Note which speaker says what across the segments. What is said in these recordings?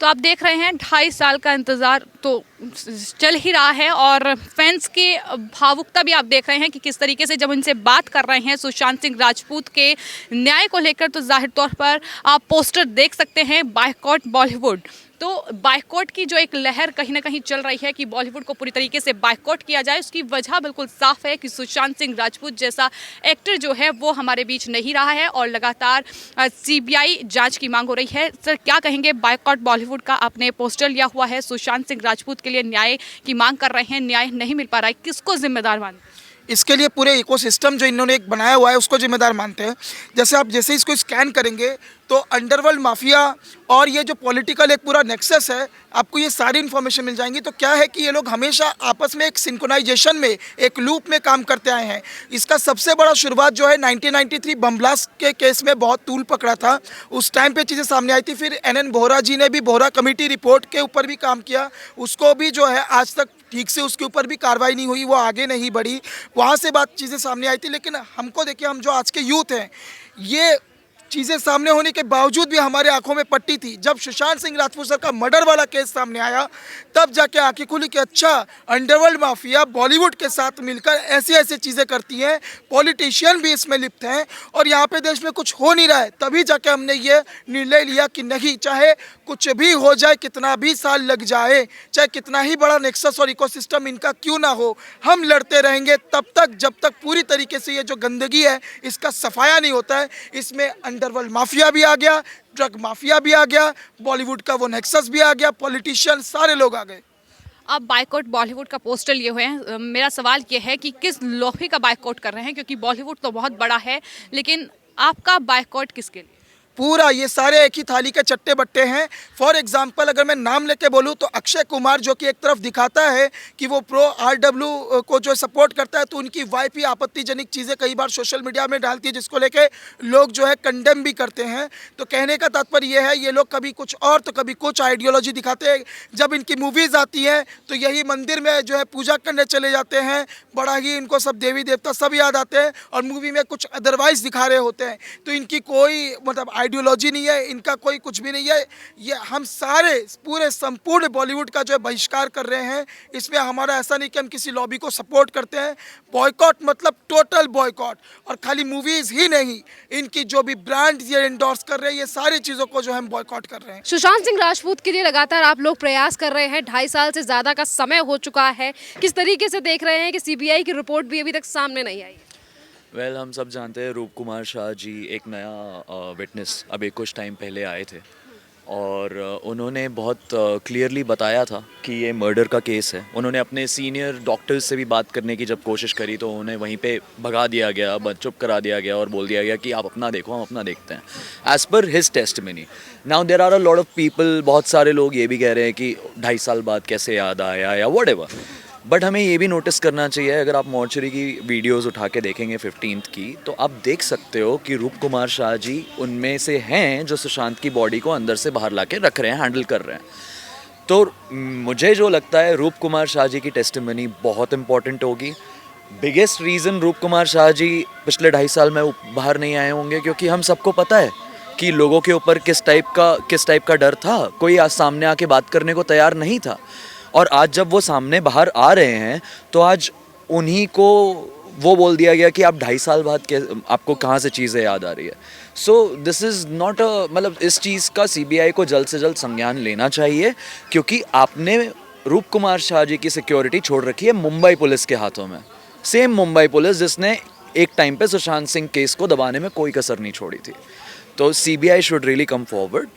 Speaker 1: तो आप देख रहे हैं 2.5 साल का इंतज़ार तो चल ही रहा है और फैंस की भावुकता भी आप देख रहे हैं कि किस तरीके से जब उनसे बात कर रहे हैं सुशांत सिंह राजपूत के न्याय को लेकर, तो जाहिर तौर पर आप पोस्टर देख सकते हैं बायकॉट बॉलीवुड। तो बायकॉट की जो एक लहर कहीं ना कहीं चल रही है कि बॉलीवुड को पूरी तरीके से बायकॉट किया जाए, उसकी वजह बिल्कुल साफ है कि सुशांत सिंह राजपूत जैसा एक्टर जो है वो हमारे बीच नहीं रहा है और लगातार सीबीआई जांच की मांग हो रही है। सर, क्या कहेंगे? बायकॉट बॉलीवुड का आपने पोस्टर लिया हुआ है, सुशांत सिंह राजपूत के लिए न्याय की मांग कर रहे हैं, न्याय नहीं मिल पा रहा है, किसको जिम्मेदार मानते हैं?
Speaker 2: इसके लिए पूरे इकोसिस्टम जो इन्होंने एक बनाया हुआ है उसको जिम्मेदार मानते हैं। जैसे इसको स्कैन करेंगे तो अंडरवर्ल्ड माफिया और ये जो पॉलिटिकल एक पूरा नेक्सस है, आपको ये सारी इन्फॉर्मेशन मिल जाएंगी। तो क्या है कि ये लोग हमेशा आपस में एक सिंक्रोनाइजेशन में, एक लूप में काम करते आए हैं। इसका सबसे बड़ा शुरुआत जो है 1993 बम ब्लास्ट के केस में बहुत तूल पकड़ा था, उस टाइम पे चीज़ें सामने आई थी। फिर NN बोहरा जी ने भी बोहरा कमेटी रिपोर्ट के ऊपर भी काम किया, उसको भी जो है आज तक ठीक से उसके ऊपर भी कार्रवाई नहीं हुई, वो आगे नहीं बढ़ी, वहाँ से बात चीज़ें सामने आई थी। लेकिन हमको देखिए, हम जो आज के यूथ हैं, ये चीज़ें सामने होने के बावजूद भी हमारे आंखों में पट्टी थी। जब सुशांत सिंह राजपूत सर का मर्डर वाला केस सामने आया, तब जाके आंखें खुली कि अच्छा, अंडरवर्ल्ड माफिया बॉलीवुड के साथ मिलकर ऐसी ऐसी चीज़ें करती हैं, पॉलिटिशियन भी इसमें लिप्त हैं और यहाँ पे देश में कुछ हो नहीं रहा है। तभी जाके हमने ये निर्णय लिया कि नहीं, चाहे कुछ भी हो जाए, कितना भी साल लग जाए, चाहे कितना ही बड़ा नेक्सस और इकोसिस्टम इनका क्यों ना हो, हम लड़ते रहेंगे तब तक जब तक पूरी तरीके से ये जो गंदगी है इसका सफाया नहीं होता है। इसमें अंडरवर्ल्ड माफिया भी आ गया, ड्रग माफिया भी आ गया, बॉलीवुड का वो नेक्सस भी आ गया, पॉलिटिशियन सारे लोग आ गए।
Speaker 1: आप बायकॉट बॉलीवुड का पोस्टर लिए हुए हैं, मेरा सवाल ये है कि किस लोहे का बायकॉट कर रहे हैं? क्योंकि बॉलीवुड तो बहुत बड़ा है, लेकिन आपका बायकॉट किसके लिए?
Speaker 2: पूरा ये सारे एक ही थाली के चट्टे बट्टे हैं। फॉर एग्जांपल अगर मैं नाम लेके बोलूँ तो अक्षय कुमार, जो कि एक तरफ दिखाता है कि वो प्रो RW को जो सपोर्ट करता है, तो उनकी वाइफ ही आपत्तिजनक चीज़ें कई बार सोशल मीडिया में डालती है, जिसको लेके लोग जो है कंडेम भी करते हैं। तो कहने का तात्पर्य ये है, ये लोग कभी कुछ और तो कभी कुछ आइडियोलॉजी दिखाते हैं। जब इनकी मूवीज़ आती हैं तो यही मंदिर में जो है पूजा करने चले जाते हैं, बड़ा ही इनको सब देवी देवता सब याद आते हैं और मूवी में कुछ अदरवाइज दिखा रहे होते हैं। तो इनकी कोई मतलब आइडियोलॉजी नहीं है, इनका कोई कुछ भी नहीं है। ये हम सारे पूरे संपूर्ण बॉलीवुड का जो है बहिष्कार कर रहे हैं। इसमें हमारा ऐसा नहीं कि हम किसी लॉबी को सपोर्ट करते हैं। बॉयकॉट मतलब टोटल बॉयकॉट, और खाली मूवीज ही नहीं, इनकी जो भी ब्रांड ये एंडोर्स कर रहे हैं, ये सारी चीज़ों को जो हम बॉयकॉट कर रहे हैं।
Speaker 3: सुशांत सिंह राजपूत के लिए लगातार आप लोग प्रयास कर रहे हैं, 2.5 साल से ज़्यादा का समय हो चुका है। किस तरीके से देख रहे हैं कि सीबीआई की रिपोर्ट भी अभी तक सामने नहीं आई?
Speaker 4: हम सब जानते हैं रूप कुमार शाह जी एक नया विटनेस अभी कुछ टाइम पहले आए थे और उन्होंने बहुत क्लियरली बताया था कि ये मर्डर का केस है। उन्होंने अपने सीनियर डॉक्टर्स से भी बात करने की जब कोशिश करी तो उन्हें वहीं पे भगा दिया गया, चुप करा दिया गया और बोल दिया गया कि आप अपना देखो, हम अपना देखते हैं, as per his testimony. Now there are a lot of people, बहुत सारे लोग ये भी कह रहे हैं कि 2.5 साल बाद कैसे याद आया या व्हाटएवर। बट हमें ये भी नोटिस करना चाहिए, अगर आप मॉर्चरी की वीडियोस उठा के देखेंगे 15th की, तो आप देख सकते हो कि रूप कुमार शाह जी उनमें से हैं जो सुशांत की बॉडी को अंदर से बाहर ला के रख रहे हैं, हैंडल कर रहे हैं। तो मुझे जो लगता है रूप कुमार शाह जी की टेस्टिमनी बहुत इंपॉर्टेंट होगी। बिगेस्ट रीज़न रूप कुमार शाह जी पिछले 2.5 साल में बाहर नहीं आए होंगे क्योंकि हम सबको पता है कि लोगों के ऊपर किस टाइप का डर था। कोई आज सामने आके बात करने को तैयार नहीं था, और आज जब वो सामने बाहर आ रहे हैं तो आज उन्हीं को वो बोल दिया गया कि आप 2.5 साल बाद आपको कहाँ से चीज़ें याद आ रही है। सो दिस इज़ नॉट मतलब इस चीज़ का सीबीआई को जल्द से जल्द संज्ञान लेना चाहिए, क्योंकि आपने रूप कुमार शाह जी की सिक्योरिटी छोड़ रखी है मुंबई पुलिस के हाथों में। सेम मुंबई पुलिस जिसने एक टाइम पे सुशांत सिंह केस को दबाने में कोई कसर नहीं छोड़ी थी। तो CBI should really come forward,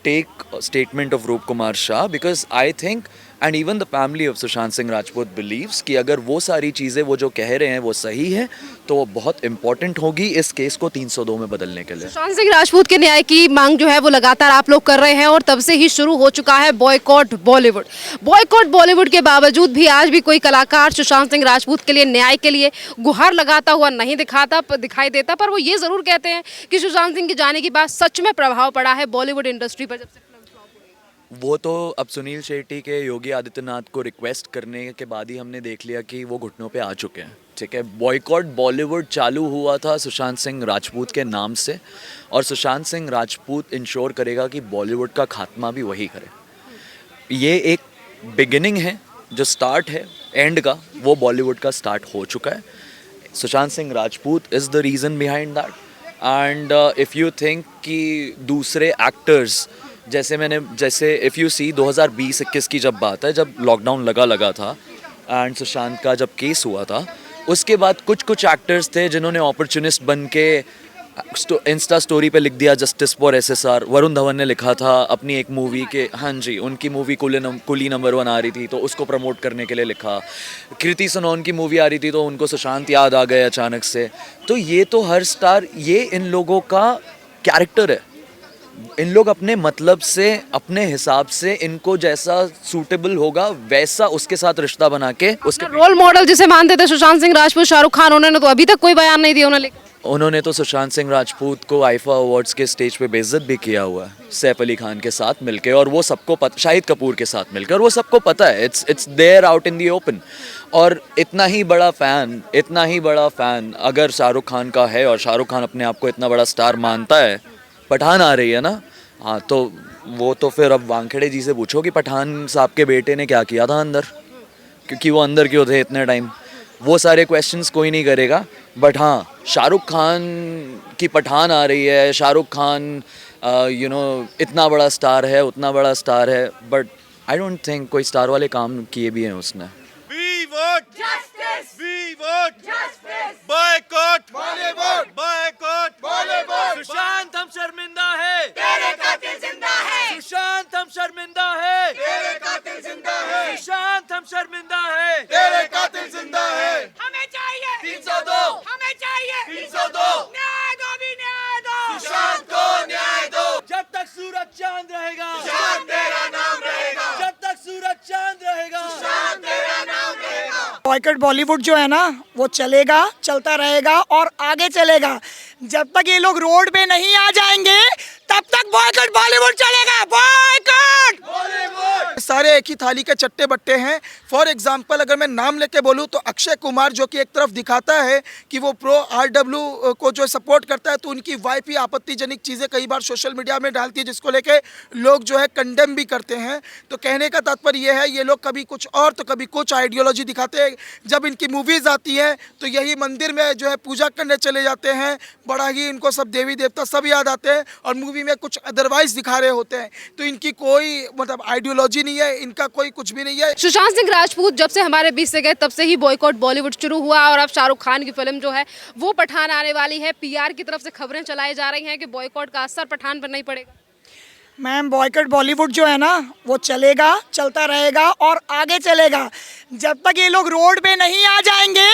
Speaker 4: take a statement of Roop Kumar Shah, because I think and even the family of Sushant Singh Rajput believes कि अगर वो सारी चीज़ें वो जो कह रहे हैं वो सही है तो वो बहुत इंपॉर्टेंट होगी इस केस को 302 में बदलने के लिए।
Speaker 3: सुशांत सिंह राजपूत के न्याय की मांग जो है वो लगातार आप लोग कर रहे हैं और तब से ही शुरू हो चुका है बॉयकॉट बॉलीवुड। बॉयकॉट बॉलीवुड के बावजूद भी आज भी कोई कलाकार सुशांत सिंह राजपूत के लिए न्याय के लिए गुहार लगाता हुआ नहीं दिखाई देता, पर वो ये ज़रूर कहते हैं कि सुशांत सिंह के जाने के बाद सच में प्रभाव पड़ा है बॉलीवुड इंडस्ट्री पर। जब से
Speaker 4: वो तो अब सुनील शेट्टी के योगी आदित्यनाथ को रिक्वेस्ट करने के बाद ही हमने देख लिया कि वो घुटनों पे आ चुके हैं। ठीक है, बॉयकॉट बॉलीवुड चालू हुआ था सुशांत सिंह राजपूत के नाम से, और सुशांत सिंह राजपूत इंश्योर करेगा कि बॉलीवुड का खात्मा भी वही करे। ये एक बिगिनिंग है, जो स्टार्ट है एंड का, वो बॉलीवुड का स्टार्ट हो चुका है. Sushant Singh Rajput is the reason behind that. And if you think कि दूसरे एक्टर्स जैसे इफ़ यू सी 2020-21 की जब बात है, जब लॉकडाउन लगा था एंड सुशांत का जब केस हुआ था, उसके बाद कुछ एक्टर्स थे जिन्होंने अपॉर्चुनिस्ट बन के इंस्टा स्टोरी पे लिख दिया justice for SSR. Varun Dhawan ने लिखा था अपनी एक मूवी के, हाँ जी, उनकी मूवी कुली नंबर 1 आ रही थी तो उसको प्रमोट करने के लिए लिखा. कृति सनोन की मूवी आ रही थी तो उनको सुशांत याद आ गए अचानक से. तो ये तो हर स्टार, ये इन लोगों का कैरेक्टर है. इन लोग अपने मतलब से, अपने हिसाब से, इनको जैसा सूटेबल होगा वैसा उसके साथ रिश्ता बना के उसके
Speaker 3: रोल मॉडल जिसे मानते थे सुशांत सिंह राजपूत, शाहरुख खान, उन्होंने तो अभी तक कोई बयान नहीं दिया.
Speaker 4: उन्होंने तो सुशांत सिंह राजपूत को आईफा अवार्ड्स के स्टेज पे बेइज्जत भी किया हुआ है सैफ अली खान के साथ मिलके, और वो सबको पता, शाहिद कपूर के साथ मिलकर, और वो सबको पता है. It's there out in the open. और इतना ही बड़ा फ़ैन अगर शाहरुख खान का है, और शाहरुख खान अपने आप को इतना बड़ा स्टार मानता है, पठान आ रही है ना, हाँ, तो वो तो फिर अब वानखेड़े जी से पूछो कि पठान साहब के बेटे ने क्या किया था अंदर, क्योंकि वो अंदर क्यों थे इतने टाइम. वो सारे क्वेश्चंस कोई नहीं करेगा. बट हाँ, शाहरुख खान की पठान आ रही है, शाहरुख खान इतना बड़ा स्टार है, उतना बड़ा स्टार है, बट आई डोंट थिंक कोई स्टार वाले काम किए भी हैं उसने.
Speaker 5: We vote justice. We vote justice. Boycott Bollywood. Boycott Bollywood. Sushant हम शर्मिंदा है. तेरे कातिल जिंदा है. सुशांत हम शर्मिंदा है. तेरे कातिल जिंदा है. सुशांत हम शर्मिंदा है. तेरे कातिल जिंदा है. हमें चाहिए 302. हमें चाहिए 302. न्याय दो भी न्याय दो. सुशांत को न्याय दो. जब तक सूरज चांद रहेगा, सुशांत तेरा नाम रहेगा. जब तक सूरज चांद रहेगा, सुशांत तेरा नाम रहेगा.
Speaker 6: बॉयकॉट बॉलीवुड जो है ना, वो चलेगा, चलता रहेगा और आगे चलेगा. जब तक ये लोग रोड पे नहीं आ जाएंगे तब तक बॉयकॉट बॉलीवुड चलेगा. बॉयकॉट
Speaker 5: बॉलीवुड.
Speaker 2: सारे एक ही थाली के चट्टे बट्टे हैं. फॉर एग्जांपल अगर मैं नाम लेके बोलूं तो अक्षय कुमार, जो कि एक तरफ दिखाता है कि वो प्रो RW को जो सपोर्ट करता है, तो उनकी वाइफ ही आपत्तिजनक चीज़ें कई बार सोशल मीडिया में डालती है, जिसको लेके लोग जो है कंडेम भी करते हैं. तो कहने का तात्पर्य ये है, ये लोग कभी कुछ और तो कभी कुछ आइडियोलॉजी दिखाते हैं. जब इनकी मूवीज़ आती हैं तो यही मंदिर में जो है पूजा करने चले जाते हैं. बड़ा ही इनको सब देवी देवता सब याद आते हैं और मूवी में कुछ अदरवाइज दिखा रहे होते हैं. तो इनकी कोई मतलब आइडियोलॉजी नहीं है, इनका कोई कुछ भी नहीं है.
Speaker 3: सुशांत सिंह राजपूत जब से हमारे बीच से गए तब से ही बॉयकॉट बॉलीवुड शुरू हुआ, और अब शाहरुख खान की फिल्म जो है वो पठान आने वाली है. PR की तरफ से खबरें चलाई जा रही हैं कि बॉयकॉट का असर पठान पर नहीं पड़ेगा.
Speaker 6: मैम, बॉयकॉट बॉलीवुड जो है ना, वो चलेगा, चलता रहेगा और आगे चलेगा. जब तक ये लोग रोड पे नहीं आ जाएंगे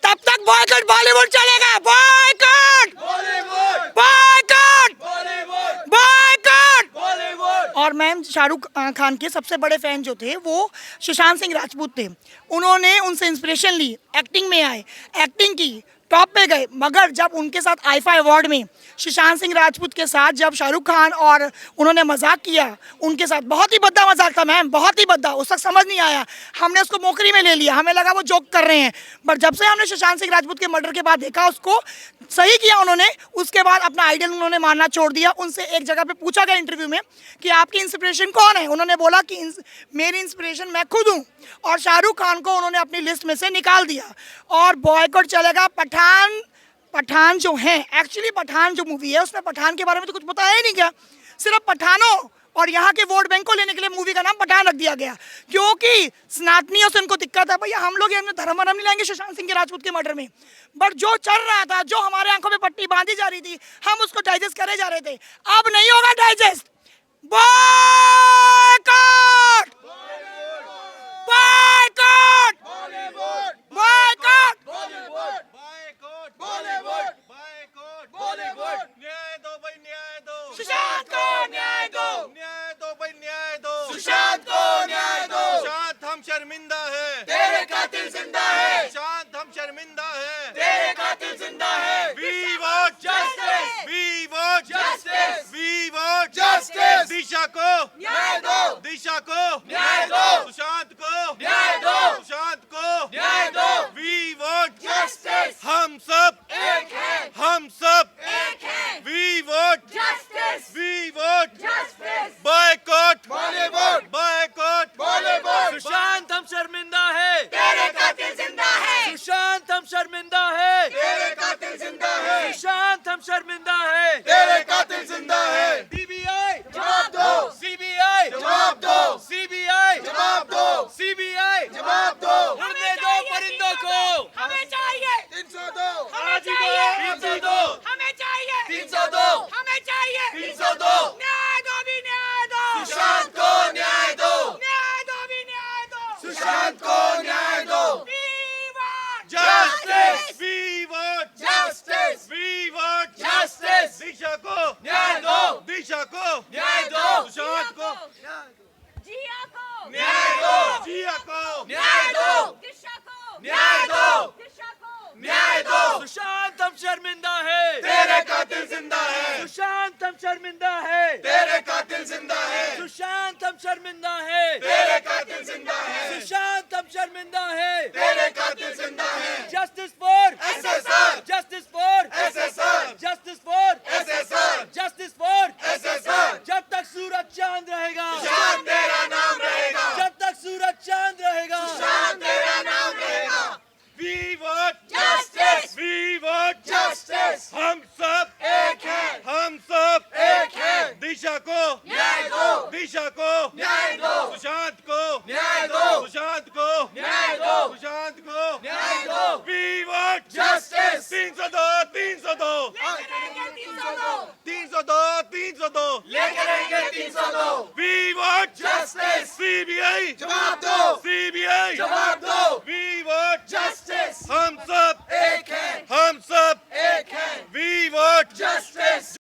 Speaker 6: तब तक बॉयकॉट बॉलीवुड चलेगा. Boycott
Speaker 5: Bollywood.
Speaker 6: Boycott
Speaker 5: Bollywood.
Speaker 6: Boycott.
Speaker 5: Bollywood.
Speaker 6: और मैम, शाहरुख खान के सबसे बड़े फैन जो थे वो सुशांत सिंह राजपूत थे. उन्होंने उनसे इंस्पिरेशन ली, एक्टिंग में आए, एक्टिंग की, टॉप पे गए. मगर जब उनके साथ आईफा अवार्ड में सुशांत सिंह राजपूत के साथ जब शाहरुख खान और उन्होंने मजाक किया उनके साथ, बहुत ही भद्दा मजाक था मैम, बहुत ही भद्दा. उस वक्त समझ नहीं आया, हमने उसको मोकरी में ले लिया, हमें लगा वो जोक कर रहे हैं. बट जब से हमने सुशांत सिंह राजपूत के मर्डर के बाद देखा, उसको सही किया उन्होंने. उसके बाद अपना आइडल उन्होंने मानना छोड़ दिया. उनसे एक जगह पे पूछा गया इंटरव्यू में कि आपकी इंस्पिरेशन कौन है. उन्होंने बोला कि मेरी इंस्पिरेशन मैं खुद हूँ. और शाहरुख खान को उन्होंने अपनी लिस्ट में से निकाल दिया. और बॉयकॉट चलेगा. पठान जो है, एक्चुअली पठान जो मूवी है उसमें पठान के बारे में तो कुछ पता है ही नहीं. क्या सिर्फ पठानों और यहाँ के वोट बैंक को लेने के लिए मूवी का नाम पठान रख दिया गया, क्योंकि सनातनियों से उनको दिक्कत है. भैया, हम लोग ये धर्म नहीं लाएंगे सुशांत सिंह के राजपूत के मर्डर में. बट जो चल रहा था, जो हमारे आंखों में पट्टी बांधी जा रही थी, हम उसको डाइजेस्ट करे जा रहे थे. अब नहीं होगा digest. Boycott. Boycott. Boycott.
Speaker 5: Bollywood. Bollywood. न्याय दो भाई, न्याय दो.
Speaker 6: सुशांत को न्याय दो.
Speaker 5: न्याय दो भाई, न्याय दो.
Speaker 6: सुशांत को न्याय दो.
Speaker 5: सुशांत हम शर्मिंदा है.
Speaker 6: तेरे कातिल जिंदा है.
Speaker 5: सुशांत हम शर्मिंदा है.
Speaker 6: तेरे कातिल जिंदा है.
Speaker 5: We vote
Speaker 6: Justice.
Speaker 5: We vote
Speaker 6: Justice.
Speaker 5: We vote
Speaker 6: Justice.
Speaker 5: दिशा को
Speaker 6: न्याय दो.
Speaker 5: दिशा को
Speaker 6: न्याय दो.
Speaker 5: सुशांत को
Speaker 6: न्याय दो.
Speaker 5: सुशांत को
Speaker 6: न्याय दो.
Speaker 5: We vote
Speaker 6: Justice.
Speaker 5: हम सब
Speaker 6: एक है.
Speaker 5: हम सब
Speaker 6: एक है.
Speaker 5: We vote
Speaker 6: Justice.
Speaker 5: We vote
Speaker 6: Justice.
Speaker 5: boycott
Speaker 6: Bollywood.
Speaker 5: boycott
Speaker 2: Sushant को न्याय दो
Speaker 5: justice we want
Speaker 2: justice
Speaker 5: we want
Speaker 2: justice
Speaker 5: Disha को
Speaker 2: न्याय दो
Speaker 5: दिशा को
Speaker 2: न्याय दो
Speaker 5: सुशांत को
Speaker 1: जिया को
Speaker 2: न्याय दो
Speaker 5: जिया को
Speaker 2: न्याय दो
Speaker 1: दिशा को
Speaker 2: न्याय दो
Speaker 1: दिशा को
Speaker 2: न्याय दो
Speaker 5: सुशांत हम शर्मिंदा है
Speaker 2: तेरे कातिल जिंदा है
Speaker 5: सुशांत हम शर्मिंदा है
Speaker 2: तेरे कातिल जिंदा है
Speaker 5: सुशांत हम शर्मिंदा है
Speaker 2: तेरे कातिल जिंदा है
Speaker 5: सुशांत हम शर्मिंदा है
Speaker 2: तेरे कातिल जिंदा है
Speaker 5: justice for
Speaker 2: SSR
Speaker 5: justice for
Speaker 2: SSR
Speaker 5: justice for
Speaker 2: SSR
Speaker 5: justice for
Speaker 2: SSR
Speaker 5: जब तक सूरज चांद रहेगा
Speaker 2: सुशांत तेरा नाम रहेगा
Speaker 5: जब तक सूरज चांद रहेगा
Speaker 2: सुशांत तेरा नाम रहेगा
Speaker 5: we want
Speaker 2: justice
Speaker 5: we want
Speaker 2: justice
Speaker 5: हम सब
Speaker 2: एक है
Speaker 5: हम सब
Speaker 2: एक है
Speaker 5: दिशा को
Speaker 2: न्याय दो
Speaker 5: दिशा को
Speaker 2: न्याय दो
Speaker 5: सुशांत को
Speaker 2: न्याय दो
Speaker 5: सुशांत को
Speaker 2: न्याय दो
Speaker 5: सुशांत को
Speaker 2: न्याय दो
Speaker 5: वी वोट
Speaker 2: जस्टिस
Speaker 5: 302 302 302
Speaker 2: लेकर आएंगे 302
Speaker 5: वी वोट
Speaker 2: जस्टिस
Speaker 5: सीबीआई
Speaker 2: जवाब दो
Speaker 5: सीबीआई
Speaker 2: जवाब दो
Speaker 5: वी वोट
Speaker 2: जस्टिस
Speaker 5: हम सब
Speaker 2: एक है
Speaker 5: हम सब
Speaker 2: एक है
Speaker 5: वी वोट
Speaker 2: जस्टिस